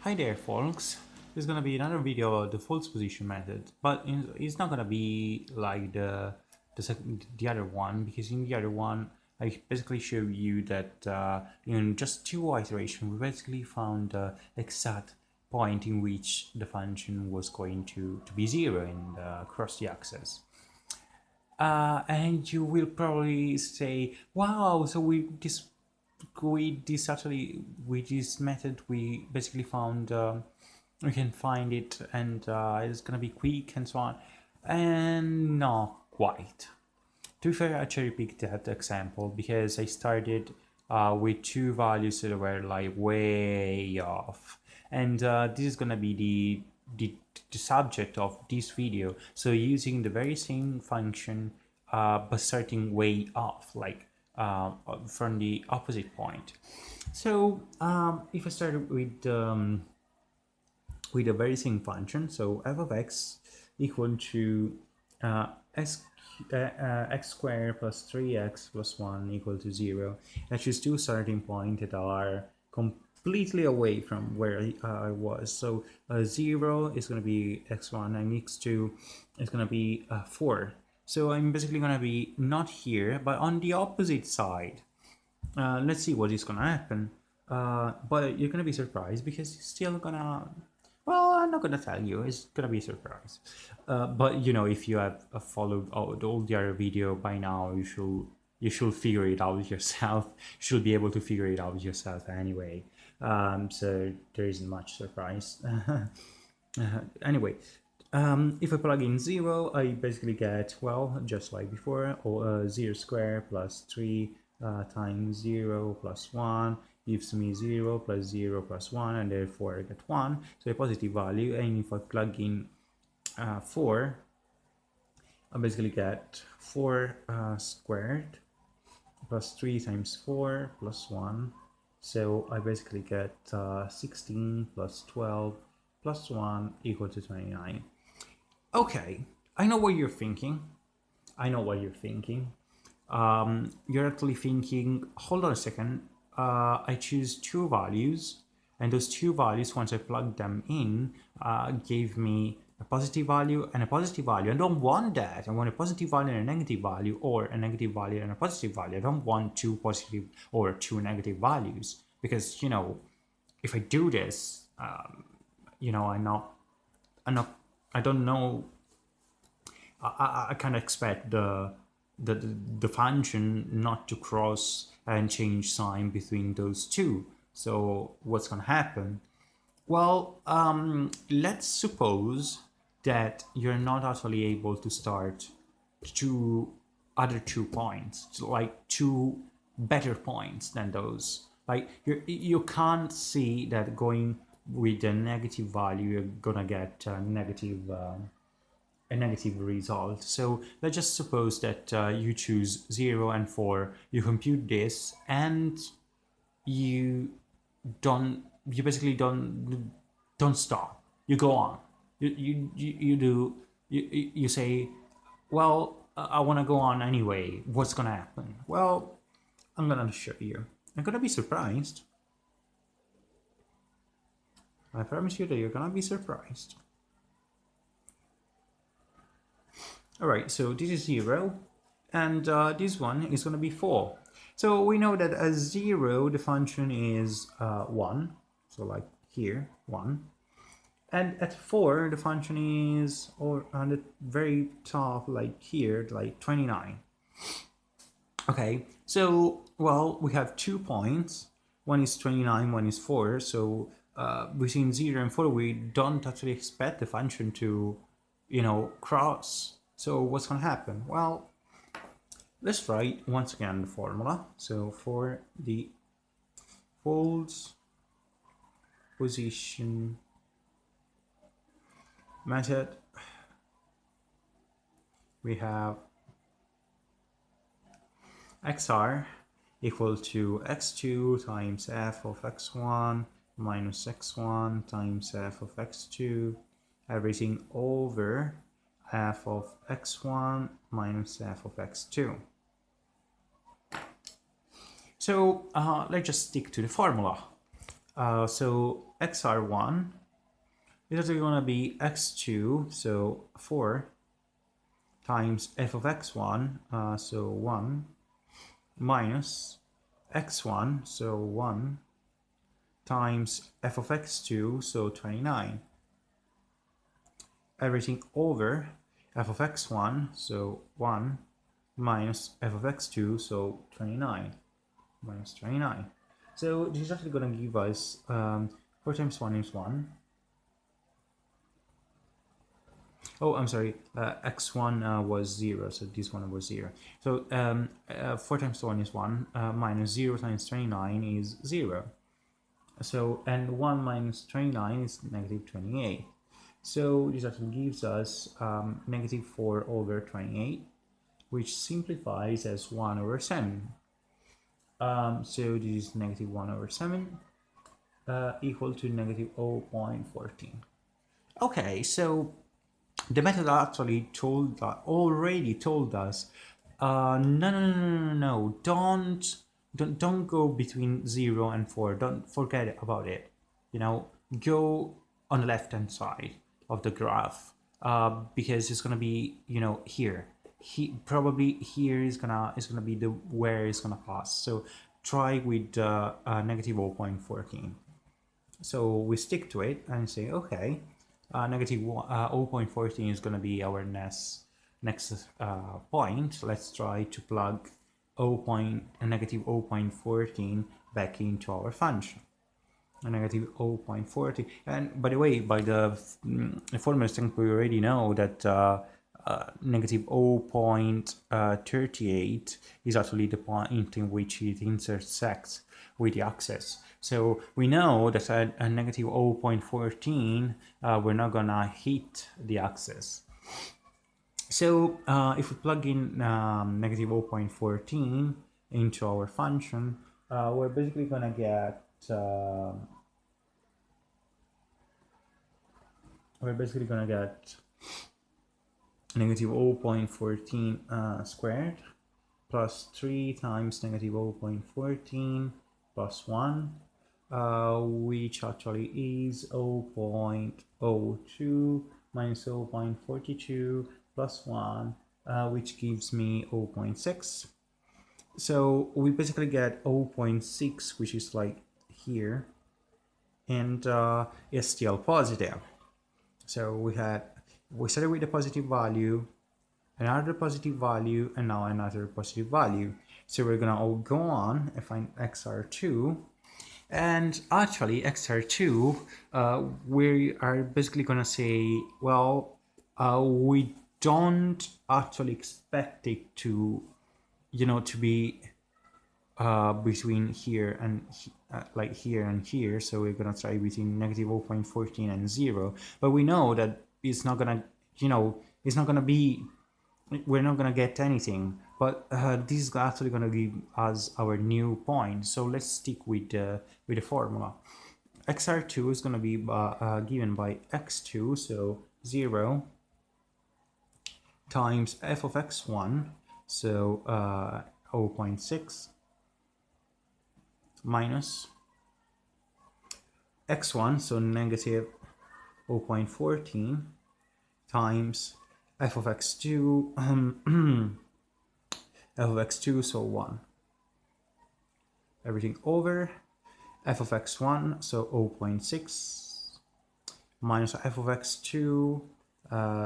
Hi there folks, this is gonna be another video about the false position method, but it's not gonna be like the other one, because in the other one I basically show you that in just two iterations we basically found the exact point in which the function was going to be zero in across the axis. And you will probably say, wow, so with this method we basically found we can find it, and it's gonna be quick and so on, and not quite. To be fair, I cherry picked that example because I started with two values that were like way off, and this is gonna be the subject of this video. So using the very same function but starting way off, like from the opposite point. So if I start with the very same function, so f of x equal to uh, x x squared plus 3x plus 1 equal to 0. I choose two starting points that are completely away from where I was. So 0 is going to be x1 and x2 is going to be 4. So I'm basically going to be not here, but on the opposite side. Let's see what is going to happen. But you're going to be surprised because it's still going to... Well, I'm not gonna tell you. It's gonna be a surprise. But you know, if you have followed all the other video by now, you should figure it out yourself. You should be able to figure it out yourself anyway. So there isn't much surprise. Anyway, if I plug in 0, I basically get, well, just like before, 0 squared plus 3 times 0 plus 1 gives me 0 plus 0 plus 1, and therefore I get 1, so a positive value. And if I plug in 4, I basically get 4 squared plus 3 times 4 plus 1, so I basically get 16 plus 12 plus 1 equal to 29. Okay, I know what you're thinking. I know what you're thinking. You're actually thinking, hold on a second, I choose two values, and those two values, once I plug them in, gave me a positive value and a positive value. I don't want that. I want a positive value and a negative value, or a negative value and a positive value. I don't want two positive or two negative values, because, you know, if I do this, you know, I don't know. I can't expect the function not to cross and change sign between those two. So what's going to happen? Well, let's suppose that you're not actually able to start two other 2 points, like two better points than those. Like you can't see that going with a negative value you're gonna get a negative result. So let's just suppose that you choose 0 and 4, you compute this, and you basically don't stop. You go on. You say, well, I want to go on anyway. What's gonna happen? Well, I'm gonna show you. I'm gonna be surprised. I promise you that you're gonna be surprised. Alright, so this is 0, and this one is going to be 4. So we know that at 0 the function is 1, so like here, 1. And at 4 the function is, or on the very top, like here, like 29. Okay, so, well, we have 2 points. One is 29, one is 4, so between 0 and 4 we don't actually expect the function to, you know, cross. So what's going to happen? Well, let's write once again the formula. So for the false position method, we have xr equal to x2 times f of x1 minus x1 times f of x2, everything over f of x1 minus f of x2. So let's just stick to the formula. So xr1 is actually going to be x2, so 4, times f of x1, so 1, minus x1, so 1, times f of x2, so 29. Everything over f of x1, so 1, minus f of x2, so 29, minus 29. So this is actually going to give us 4 times 1 is 1. Oh, I'm sorry, x1 was 0, so this one was 0. So 4 times 1 is 1, minus 0 times 29 is 0. So, and 1 minus 29 is negative 28. So this actually gives us negative 4 over 28, which simplifies as 1 over 7. So this is negative 1 over 7 equal to negative 0.14. Okay, so the method actually already told us, no, don't go between 0 and 4. Don't forget about it. You know, go on the left hand side of the graph, because it's gonna be, you know, here. Probably here is gonna be the where it's gonna pass. So try with negative 0.14. So we stick to it and say, okay, negative 0.14 is going to be our next point. Let's try to plug negative 0.14 back into our function. Negative 0.40. And by the way, by the formula strength, we already know that negative 0.38 is actually the point in which it intersects with the axis. So we know that at a negative 0.14, we're not gonna hit the axis. So if we plug in negative 0.14 into our function, we're basically gonna get negative 0.14 squared plus 3 times negative 0.14 plus 1, which actually is 0.02 minus 0.42 plus 1, which gives me 0.6. So we basically get 0.6, which is like here, and it's still positive. So we started with a positive value, another positive value, and now another positive value. So we're gonna all go on and find xr2, and actually xr2, we are basically gonna say, well, we don't actually expect it to, you know, to be between here and like here and here. So we're gonna try between negative 0.14 and 0, but we know that it's not gonna, you know, it's not gonna be, we're not gonna get anything. But this is actually gonna give us our new point. So let's stick with the formula. xr2 is gonna be given by x2, so 0 times f of x1, so 0.6, minus x1, so negative 0.14, times f of x2, f of x2, so 1. Everything over f of x1, so 0.6, minus f of x2,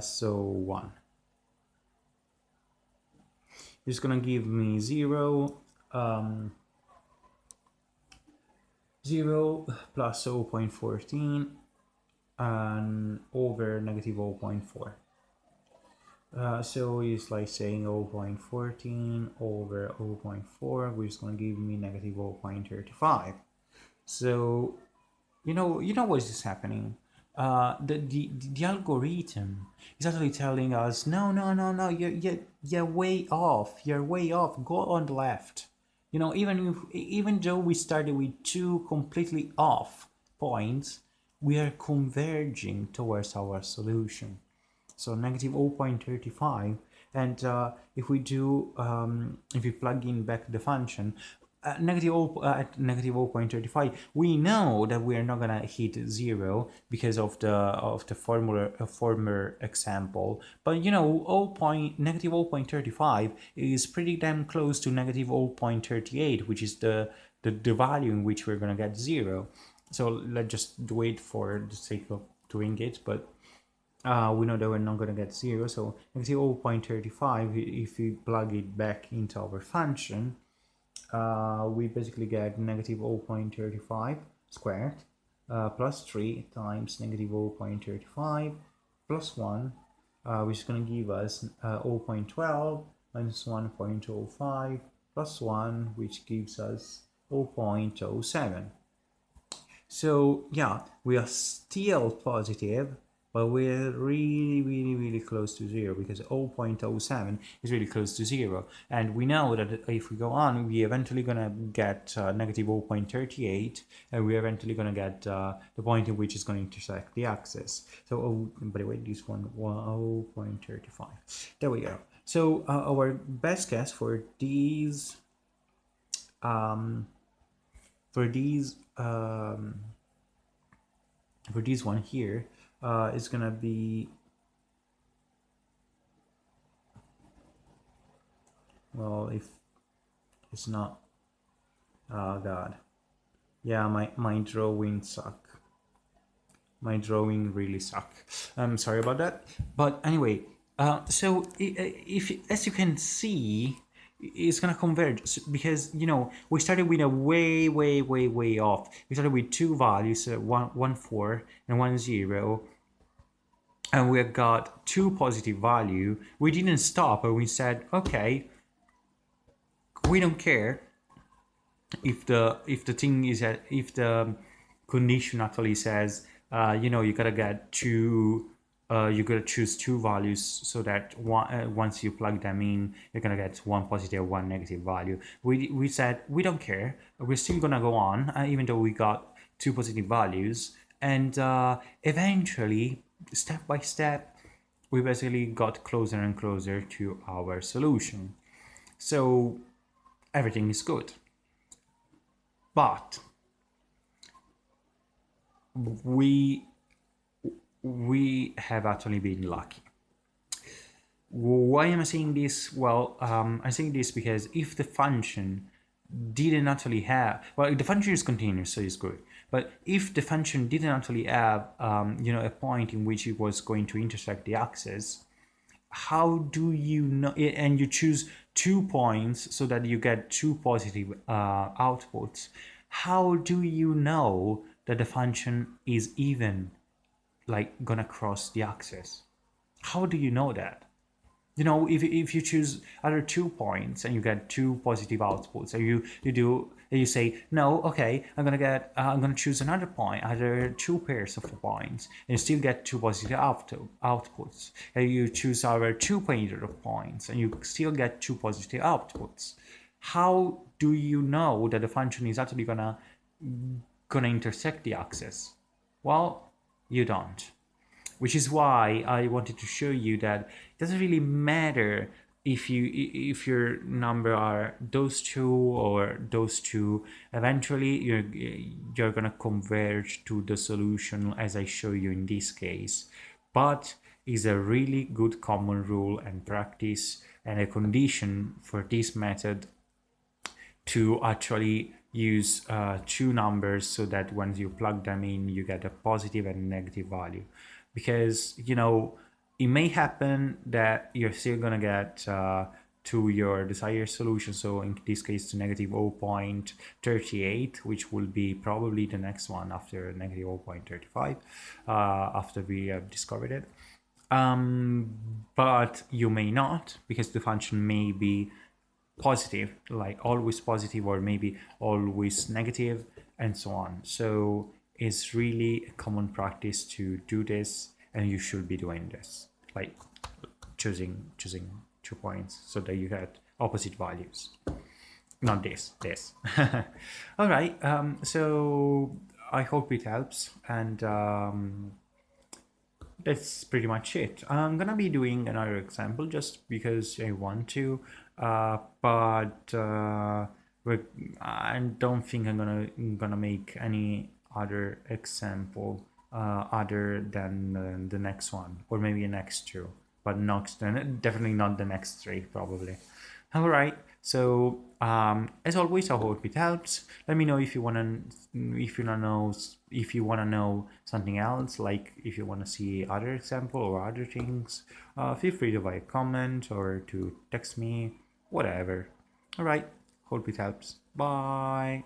so 1. It's gonna give me 0, 0 plus 0.14 and over negative 0.4. So it's like saying 0.14 over 0.4, which is going to give me negative 0.35. So you know what is happening. The algorithm is actually telling us, no, you're way off. You're way off. Go on the left. You know, even though we started with two completely off points, we are converging towards our solution. So negative 0.35, and if we plug in back the function, at negative 0.35, we know that we are not gonna hit 0 because of the formula former example. But you know, negative 0.35 is pretty damn close to negative 0.38, which is the value in which we're gonna get 0. So let's just do it for the sake of doing it, but we know that we're not going to get 0, so negative 0.35, if we plug it back into our function, we basically get negative 0.35 squared plus 3 times negative 0.35 plus 1, which is going to give us 0.12 minus 1.05 plus 1, which gives us 0.07. So yeah, we are still positive, but we're really close to 0, because 0.07 is really close to 0. And we know that if we go on, we're eventually going to get negative 0.38, and we're eventually going to get the point in which is going to intersect the axis. So, by the way, this one, 0.35. There we go. So our best guess for these for these one here is gonna be, well, if it's not, oh god, yeah, my drawing suck, my drawing really suck. I'm sorry about that, but anyway, so if as you can see, it's gonna converge, because you know we started with a way off. We started with two values, 1 4 and 1 0, and we got two positive value. We didn't stop, and we said, okay, we don't care if the thing is if the condition actually says, you know, you gotta get two. You gotta choose two values, so that once you plug them in, you're gonna get one positive, one negative value. We said we don't care. We're still gonna go on, even though we got two positive values, and eventually, step by step, we basically got closer and closer to our solution. So everything is good. But we have actually been lucky. Why am I saying this? Well, I'm saying this because if the function didn't actually have, well, the function is continuous, so it's good. But if the function didn't actually have, you know, a point in which it was going to intersect the axis, how do you know? And you choose 2 points so that you get two positive outputs. How do you know that the function is even, like, gonna cross the axis? How do you know that? You know, if you choose other 2 points and you get two positive outputs, and you say, no, okay, I'm gonna choose another point, other two pairs of points, and you still get two positive outputs, and you choose other two pairs of points, and you still get two positive outputs. How do you know that the function is actually gonna intersect the axis? Well, you don't. Which is why I wanted to show you that it doesn't really matter if your number are those two or those two. Eventually you're gonna converge to the solution as I show you in this case. But is a really good common rule and practice, and a condition for this method to actually use two numbers, so that when you plug them in, you get a positive and negative value. Because, you know, it may happen that you're still gonna get to your desired solution. So in this case, to negative 0.38, which will be probably the next one after negative 0.35, after we have discovered it. But you may not, because the function may be positive, like always positive, or maybe always negative, and so on. So it's really a common practice to do this, and you should be doing this, like choosing 2 points so that you get opposite values, not this. All right, so I hope it helps, and that's pretty much it. I'm gonna be doing another example just because I want to, but I don't think I'm gonna make any other example other than the next one, or maybe the next two, but next, definitely not the next three, probably. All right. So as always, I hope it helps. Let me know if you wanna know something else, like if you wanna see other example or other things. Feel free to write a comment or to text me, whatever. All right. Hope it helps. Bye.